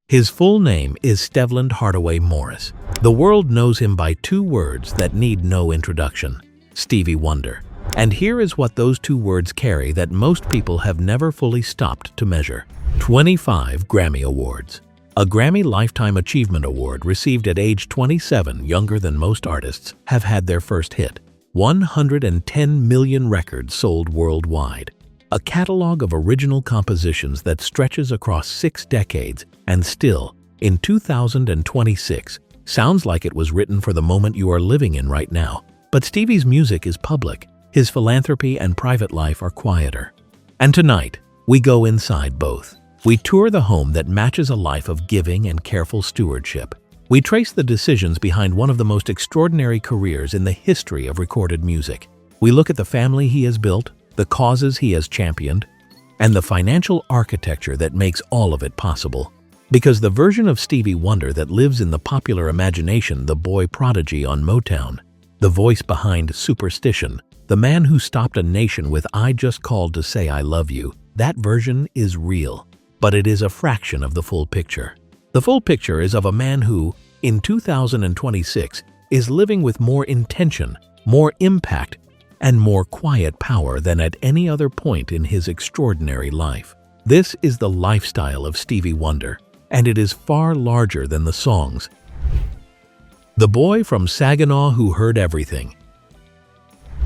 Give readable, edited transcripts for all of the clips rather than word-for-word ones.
His full name is Stevland Hardaway Morris. The world knows him by two words that need no introduction: Stevie Wonder. And here is what those two words carry that most people have never fully stopped to measure. 25 Grammy Awards. A Grammy Lifetime Achievement Award received at age 27, younger than most artists, have had their first hit. 110 million records sold worldwide. A catalog of original compositions that stretches across 6 decades and still, in 2026, sounds like it was written for the moment you are living in right now. But Stevie's music is public. His philanthropy and private life are quieter. And tonight, we go inside both. We tour the home that matches a life of giving and careful stewardship. We trace the decisions behind one of the most extraordinary careers in the history of recorded music. We look at the family he has built, the causes he has championed, and the financial architecture that makes all of it possible. Because the version of Stevie Wonder that lives in the popular imagination, the boy prodigy on Motown, the voice behind Superstition, the man who stopped a nation with "I just called to say I love you," that version is real, but it is a fraction of the full picture. The full picture is of a man who, in 2026, is living with more intention, more impact, and more quiet power than at any other point in his extraordinary life. This is the lifestyle of Stevie Wonder, and it is far larger than the songs. The boy from Saginaw who heard everything.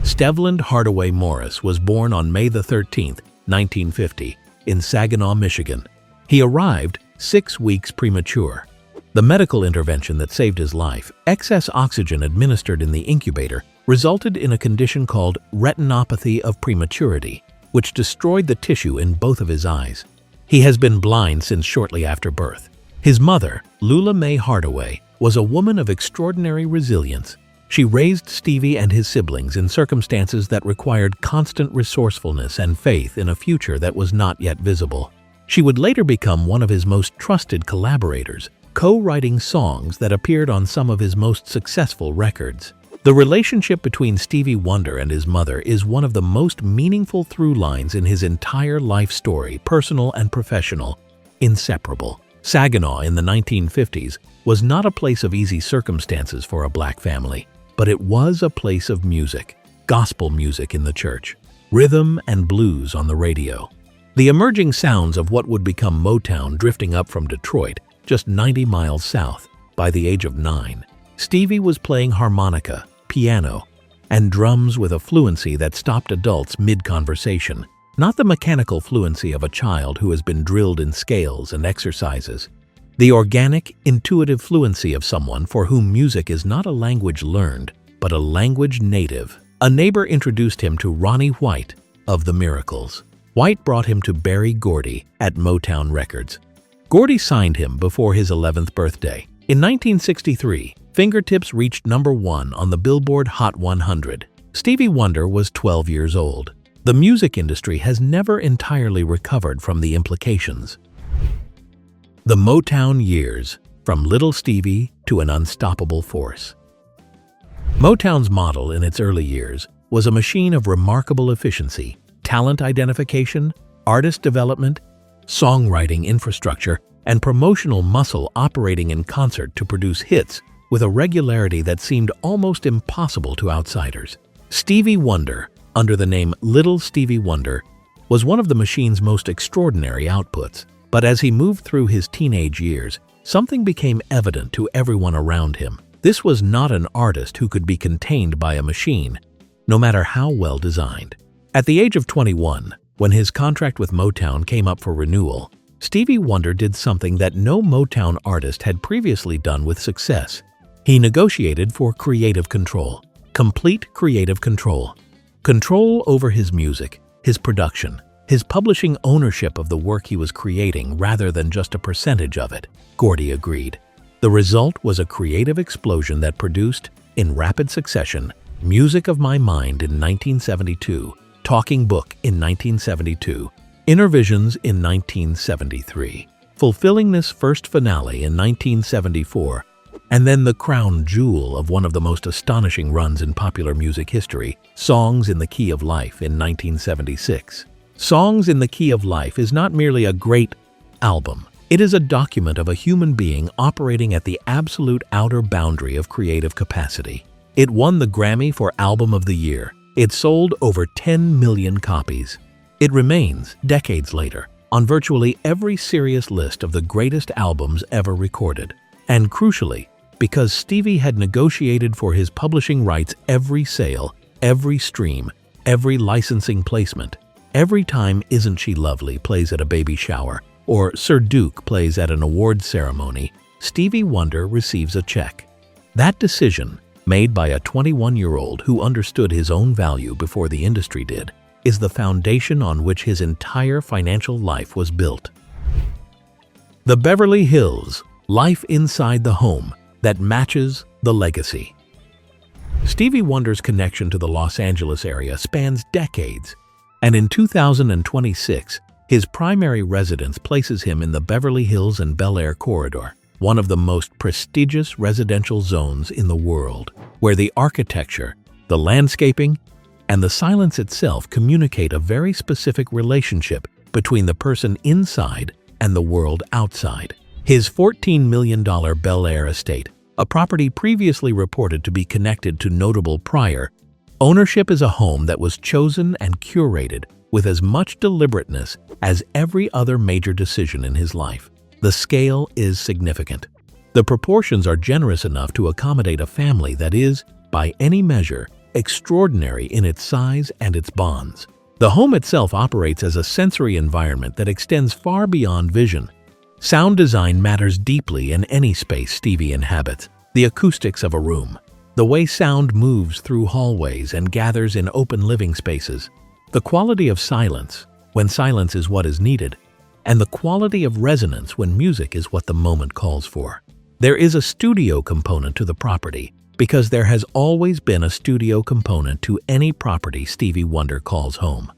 Stevland Hardaway Morris was born on May 13, 1950, in Saginaw, Michigan. He arrived 6 weeks premature. The medical intervention that saved his life, excess oxygen administered in the incubator, resulted in a condition called retinopathy of prematurity, which destroyed the tissue in both of his eyes. He has been blind since shortly after birth. His mother, Lula Mae Hardaway, was a woman of extraordinary resilience. She raised Stevie and his siblings in circumstances that required constant resourcefulness and faith in a future that was not yet visible. She would later become one of his most trusted collaborators, co-writing songs that appeared on some of his most successful records. The relationship between Stevie Wonder and his mother is one of the most meaningful through lines in his entire life story, personal and professional, inseparable. Saginaw in the 1950s was not a place of easy circumstances for a black family, but it was a place of music, gospel music in the church, rhythm and blues on the radio. The emerging sounds of what would become Motown drifting up from Detroit, just 90 miles south. By the age of 9, Stevie was playing harmonica, piano, and drums with a fluency that stopped adults mid-conversation, not the mechanical fluency of a child who has been drilled in scales and exercises. The organic, intuitive fluency of someone for whom music is not a language learned, but a language native. A neighbor introduced him to Ronnie White of The Miracles. White brought him to Berry Gordy at Motown Records. Gordy signed him before his 11th birthday. In 1963, Fingertips reached #1 on the Billboard Hot 100. Stevie Wonder was 12 years old. The music industry has never entirely recovered from the implications. The Motown years, from Little Stevie to an unstoppable force. Motown's model in its early years was a machine of remarkable efficiency, talent identification, artist development, songwriting infrastructure, and promotional muscle operating in concert to produce hits with a regularity that seemed almost impossible to outsiders. Stevie Wonder, under the name Little Stevie Wonder, was one of the machine's most extraordinary outputs. But as he moved through his teenage years, something became evident to everyone around him. This was not an artist who could be contained by a machine, no matter how well designed. At the age of 21, when his contract with Motown came up for renewal, Stevie Wonder did something that no Motown artist had previously done with success. He negotiated for creative control, complete creative control. Control over his music, his production, his publishing ownership of the work he was creating rather than just a percentage of it. Gordy agreed. The result was a creative explosion that produced, in rapid succession, Music of My Mind in 1972, Talking Book in 1972, Inner Visions in 1973, fulfilling this first finale in 1974, and then the crown jewel of one of the most astonishing runs in popular music history, Songs in the Key of Life in 1976. Songs in the Key of Life is not merely a great album, It is a document of a human being operating at the absolute outer boundary of creative capacity. It won the Grammy for Album of the Year. It sold over 10 million copies. It remains, decades later, on virtually every serious list of the greatest albums ever recorded. And crucially, because Stevie had negotiated for his publishing rights every sale, every stream, every licensing placement, every time Isn't She Lovely plays at a baby shower, or Sir Duke plays at an awards ceremony, Stevie Wonder receives a check. That decision, made by a 21-year-old who understood his own value before the industry did, is the foundation on which his entire financial life was built. The Beverly Hills, life inside the home that matches the legacy. Stevie Wonder's connection to the Los Angeles area spans decades, and in 2026, his primary residence places him in the Beverly Hills and Bel-Air corridor, one of the most prestigious residential zones in the world, where the architecture, the landscaping, and the silence itself communicate a very specific relationship between the person inside and the world outside. His $14 million Bel-Air estate, a property previously reported to be connected to notable prior ownership, is a home that was chosen and curated with as much deliberateness as every other major decision in his life. The scale is significant. The proportions are generous enough to accommodate a family that is, by any measure, extraordinary in its size and its bonds. The home itself operates as a sensory environment that extends far beyond vision. Sound design matters deeply in any space Stevie inhabits. The acoustics of a room, the way sound moves through hallways and gathers in open living spaces, the quality of silence, when silence is what is needed, and the quality of resonance when music is what the moment calls for. There is a studio component to the property, because there has always been a studio component to any property Stevie Wonder calls home.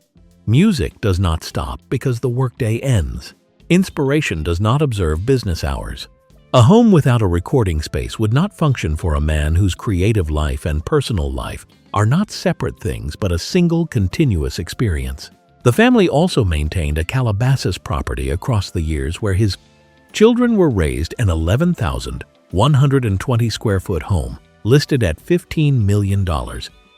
Music does not stop because the workday ends. Inspiration does not observe business hours. A home without a recording space would not function for a man whose creative life and personal life are not separate things but a single continuous experience. The family also maintained a Calabasas property across the years where his children were raised, an 11,120 square foot home listed at $15 million,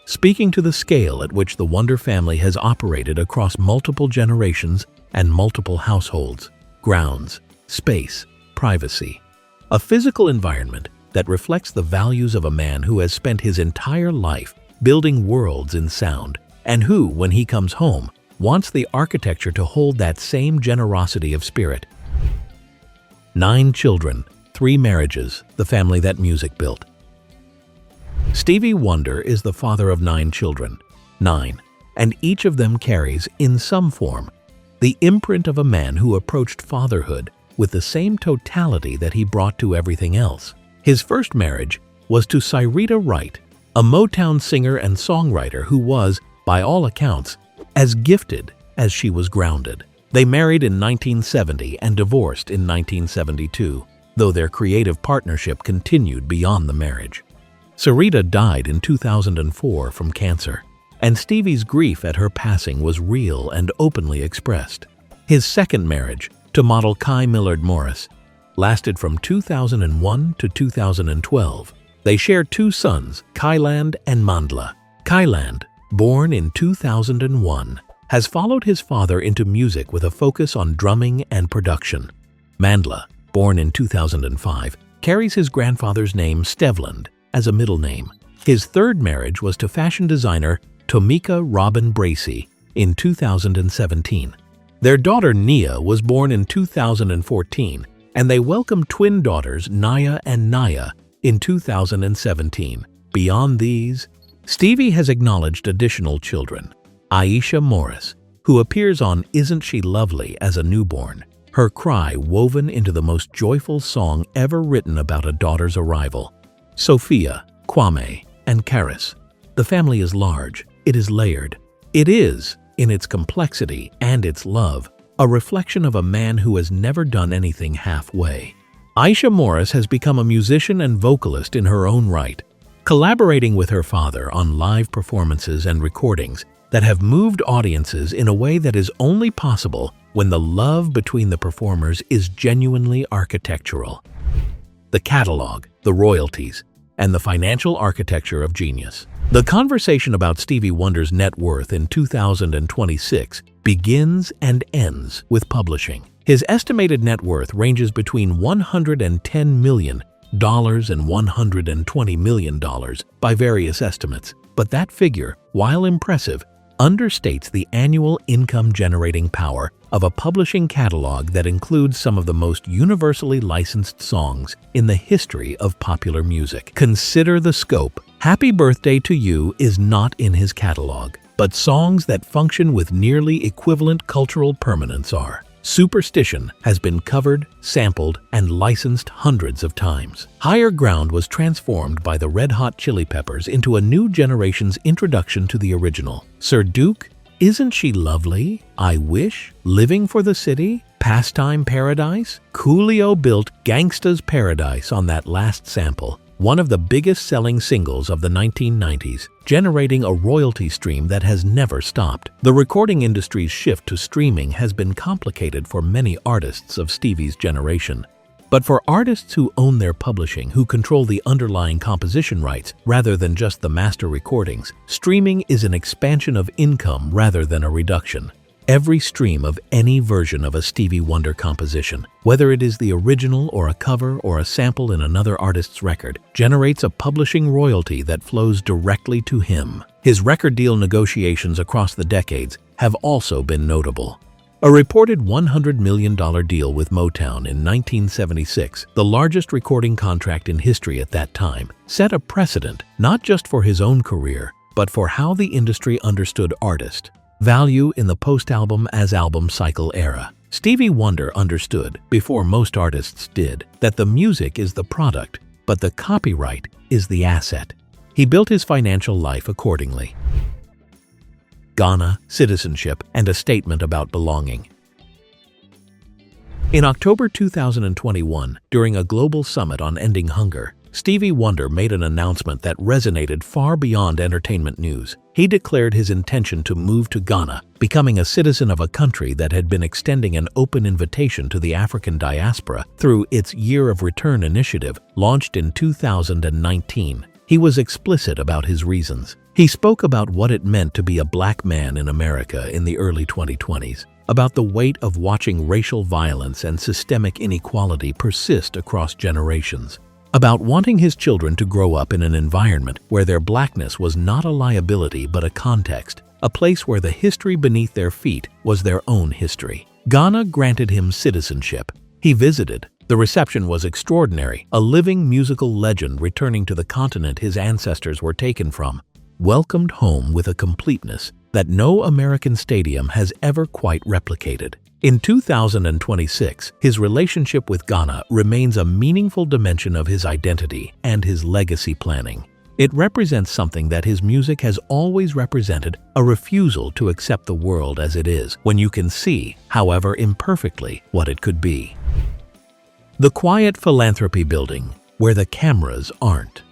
speaking to the scale at which the Wonder family has operated across multiple generations and multiple households, grounds, space, privacy. A physical environment that reflects the values of a man who has spent his entire life building worlds in sound, and who, when he comes home, wants the architecture to hold that same generosity of spirit. 9 children, 3 marriages, the family that music built. Stevie Wonder is the father of 9 children, 9, and each of them carries, in some form, the imprint of a man who approached fatherhood with the same totality that he brought to everything else. His first marriage was to Syreeta Wright, a Motown singer and songwriter who was, by all accounts, as gifted as she was grounded. They married in 1970 and divorced in 1972, though their creative partnership continued beyond the marriage. Syreeta died in 2004 from cancer, and Stevie's grief at her passing was real and openly expressed. His second marriage, to model Kai Millard Morris, lasted from 2001 to 2012. They shared 2 sons, Kailand and Mandla. Kailand, born in 2001, has followed his father into music with a focus on drumming and production. Mandla, born in 2005, carries his grandfather's name Stevland as a middle name. His third marriage was to fashion designer Tomeeka Robyn Bracy in 2017. Their daughter Nya was born in 2014, and they welcomed twin daughters Nya and Nayah in 2017. Beyond these, Stevie has acknowledged additional children. Aisha Morris, who appears on Isn't She Lovely as a newborn, her cry woven into the most joyful song ever written about a daughter's arrival. Sophia, Kwame, and Karis. The family is large, it is layered. It is, in its complexity and its love, a reflection of a man who has never done anything halfway. Aisha Morris has become a musician and vocalist in her own right, collaborating with her father on live performances and recordings that have moved audiences in a way that is only possible when the love between the performers is genuinely architectural. The catalog, the royalties, and the financial architecture of genius. The conversation about Stevie Wonder's net worth in 2026 begins and ends with publishing. His estimated net worth ranges between $110 million and $120 million by various estimates, but that figure, while impressive, understates the annual income-generating power of a publishing catalog that includes some of the most universally licensed songs in the history of popular music. Consider the scope. Happy Birthday to You is not in his catalog, but songs that function with nearly equivalent cultural permanence are. Superstition has been covered, sampled, and licensed hundreds of times. Higher Ground was transformed by the Red Hot Chili Peppers into a new generation's introduction to the original. Sir Duke, Isn't She Lovely? I Wish, Living for the City, Pastime Paradise. Coolio built Gangsta's Paradise on that last sample, one of the biggest selling singles of the 1990s, generating a royalty stream that has never stopped. The recording industry's shift to streaming has been complicated for many artists of Stevie's generation. But for artists who own their publishing, who control the underlying composition rights rather than just the master recordings, streaming is an expansion of income rather than a reduction. Every stream of any version of a Stevie Wonder composition, whether it is the original or a cover or a sample in another artist's record, generates a publishing royalty that flows directly to him. His record deal negotiations across the decades have also been notable. A reported $100 million deal with Motown in 1976, the largest recording contract in history at that time, set a precedent not just for his own career, but for how the industry understood artist value in the post-album as album cycle era. Stevie Wonder understood, before most artists did, that the music is the product, but the copyright is the asset. He built his financial life accordingly. Ghana, Citizenship, and a statement about belonging. In October 2021, during a global summit on ending hunger, Stevie Wonder made an announcement that resonated far beyond entertainment news. He declared his intention to move to Ghana, becoming a citizen of a country that had been extending an open invitation to the African diaspora through its Year of Return initiative, launched in 2019. He was explicit about his reasons. He spoke about what it meant to be a black man in America in the early 2020s, about the weight of watching racial violence and systemic inequality persist across generations, about wanting his children to grow up in an environment where their blackness was not a liability but a context, a place where the history beneath their feet was their own history. Ghana granted him citizenship. He visited. The reception was extraordinary, a living musical legend returning to the continent his ancestors were taken from, welcomed home with a completeness that no American stadium has ever quite replicated. In 2026, his relationship with Ghana remains a meaningful dimension of his identity and his legacy planning. It represents something that his music has always represented, a refusal to accept the world as it is, when you can see, however imperfectly, what it could be. The quiet Philanthropy building, where the cameras aren't.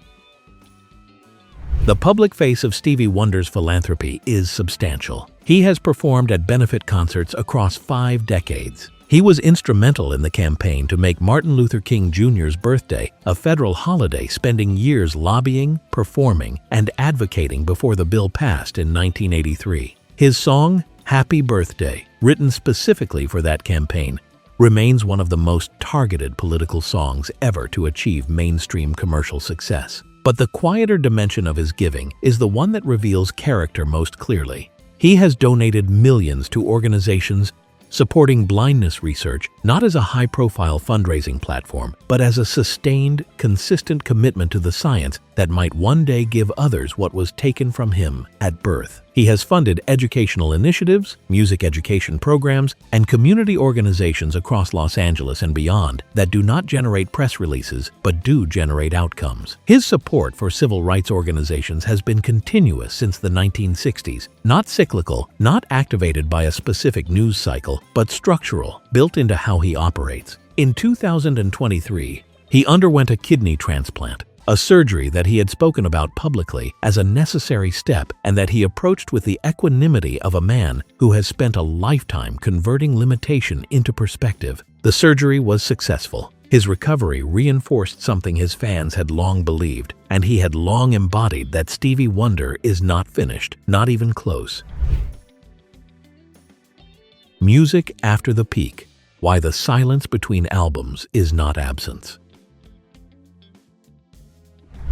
The public face of Stevie Wonder's philanthropy is substantial. He has performed at benefit concerts across 5 decades. He was instrumental in the campaign to make Martin Luther King Jr.'s birthday a federal holiday, spending years lobbying, performing, and advocating before the bill passed in 1983. His song, Happy Birthday, written specifically for that campaign, remains one of the most targeted political songs ever to achieve mainstream commercial success. But the quieter dimension of his giving is the one that reveals character most clearly. He has donated millions to organizations supporting blindness research, not as a high-profile fundraising platform, but as a sustained, consistent commitment to the science that might one day give others what was taken from him at birth. He has funded educational initiatives, music education programs, and community organizations across Los Angeles and beyond that do not generate press releases but do generate outcomes. His support for civil rights organizations has been continuous since the 1960s, not cyclical, not activated by a specific news cycle, but structural, built into how he operates. In 2023, he underwent a kidney transplant, a surgery that he had spoken about publicly as a necessary step and that he approached with the equanimity of a man who has spent a lifetime converting limitation into perspective. The surgery was successful. His recovery reinforced something his fans had long believed, and he had long embodied that Stevie Wonder is not finished, not even close. Music after the peak. Why the silence between albums is not absence.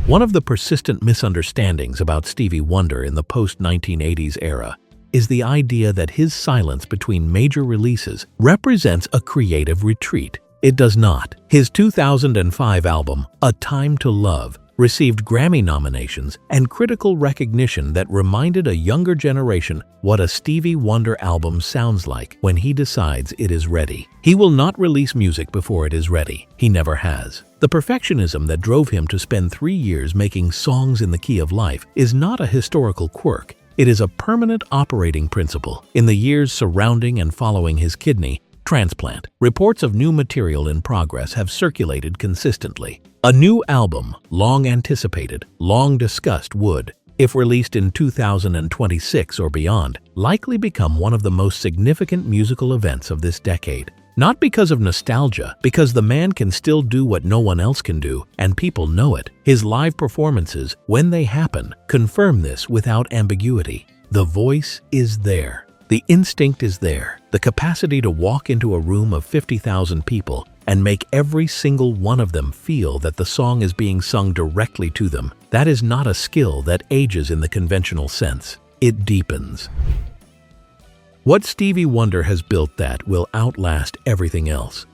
One of the persistent misunderstandings about Stevie Wonder in the post-1980s era is the idea that his silence between major releases represents a creative retreat. It does not. His 2005 album, A Time to Love, received Grammy nominations and critical recognition that reminded a younger generation what a Stevie Wonder album sounds like when he decides it is ready. He will not release music before it is ready. He never has. The perfectionism that drove him to spend 3 years making songs in the key of life is not a historical quirk. It is a permanent operating principle. In the years surrounding and following his kidney transplant, reports of new material in progress have circulated consistently. A new album, long anticipated, long discussed, would, if released in 2026 or beyond, likely become one of the most significant musical events of this decade. Not because of nostalgia, because the man can still do what no one else can do, and people know it. His live performances, when they happen, confirm this without ambiguity. The voice is there. The instinct is there. The capacity to walk into a room of 50,000 people and make every single one of them feel that the song is being sung directly to them. That is not a skill that ages in the conventional sense. It deepens. What Stevie Wonder has built that will outlast everything else.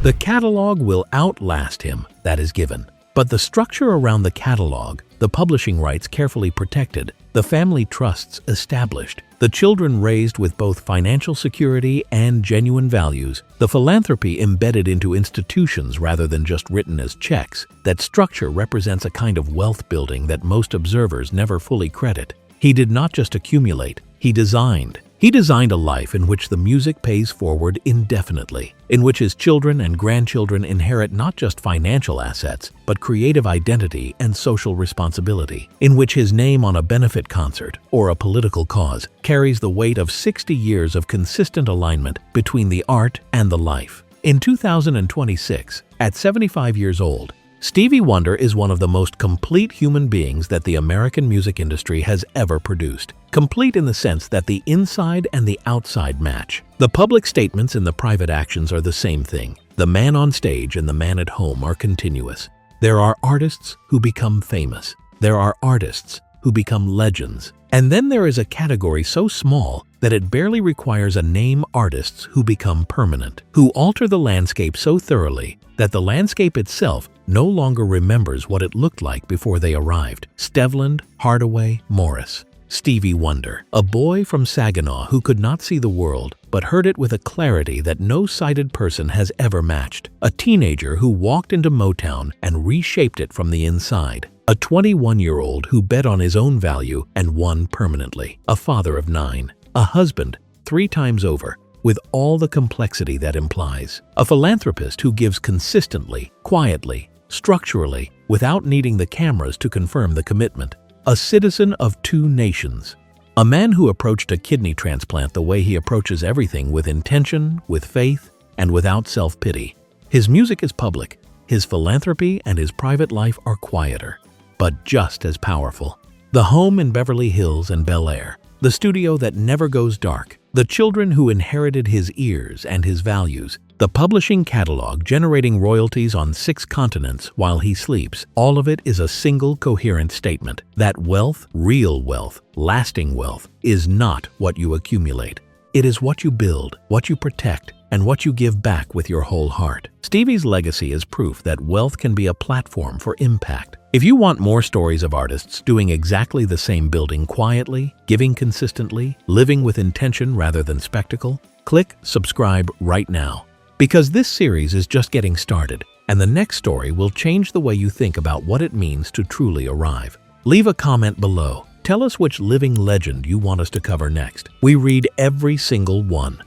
The catalog will outlast him, that is given. But the structure around the catalog, the publishing rights carefully protected, the family trusts established, the children raised with both financial security and genuine values, the philanthropy embedded into institutions rather than just written as checks, that structure represents a kind of wealth building that most observers never fully credit. He did not just accumulate, he designed. He designed a life in which the music pays forward indefinitely, in which his children and grandchildren inherit not just financial assets, but creative identity and social responsibility, in which his name on a benefit concert or a political cause carries the weight of 60 years of consistent alignment between the art and the life. In 2026, at 75 years old, Stevie Wonder is one of the most complete human beings that the American music industry has ever produced. Complete in the sense that the inside and the outside match. The public statements and the private actions are the same thing. The man on stage and the man at home are continuous. There are artists who become famous. There are artists who become legends. And then there is a category so small that it barely requires a name, artists who become permanent, who alter the landscape so thoroughly that the landscape itself no longer remembers what it looked like before they arrived. Stevland Hardaway Morris. Stevie Wonder, a boy from Saginaw who could not see the world, but heard it with a clarity that no sighted person has ever matched. A teenager who walked into Motown and reshaped it from the inside. A 21-year-old who bet on his own value and won permanently. A father of 9. A husband 3 times over, with all the complexity that implies. A philanthropist who gives consistently, quietly, structurally, without needing the cameras to confirm the commitment. A citizen of 2 nations. A man who approached a kidney transplant the way he approaches everything, with intention, with faith, and without self-pity. His music is public. His philanthropy and his private life are quieter, but just as powerful. The home in Beverly Hills and Bel-Air. The studio that never goes dark. The children who inherited his ears and his values. The publishing catalog generating royalties on 6 continents while he sleeps. All of it is a single coherent statement that wealth, real wealth, lasting wealth, is not what you accumulate. It is what you build, what you protect, and what you give back with your whole heart. Stevie's legacy is proof that wealth can be a platform for impact. If you want more stories of artists doing exactly the same, building quietly, giving consistently, living with intention rather than spectacle, click subscribe right now. Because this series is just getting started, and the next story will change the way you think about what it means to truly arrive. Leave a comment below. Tell us which living legend you want us to cover next. We read every single one.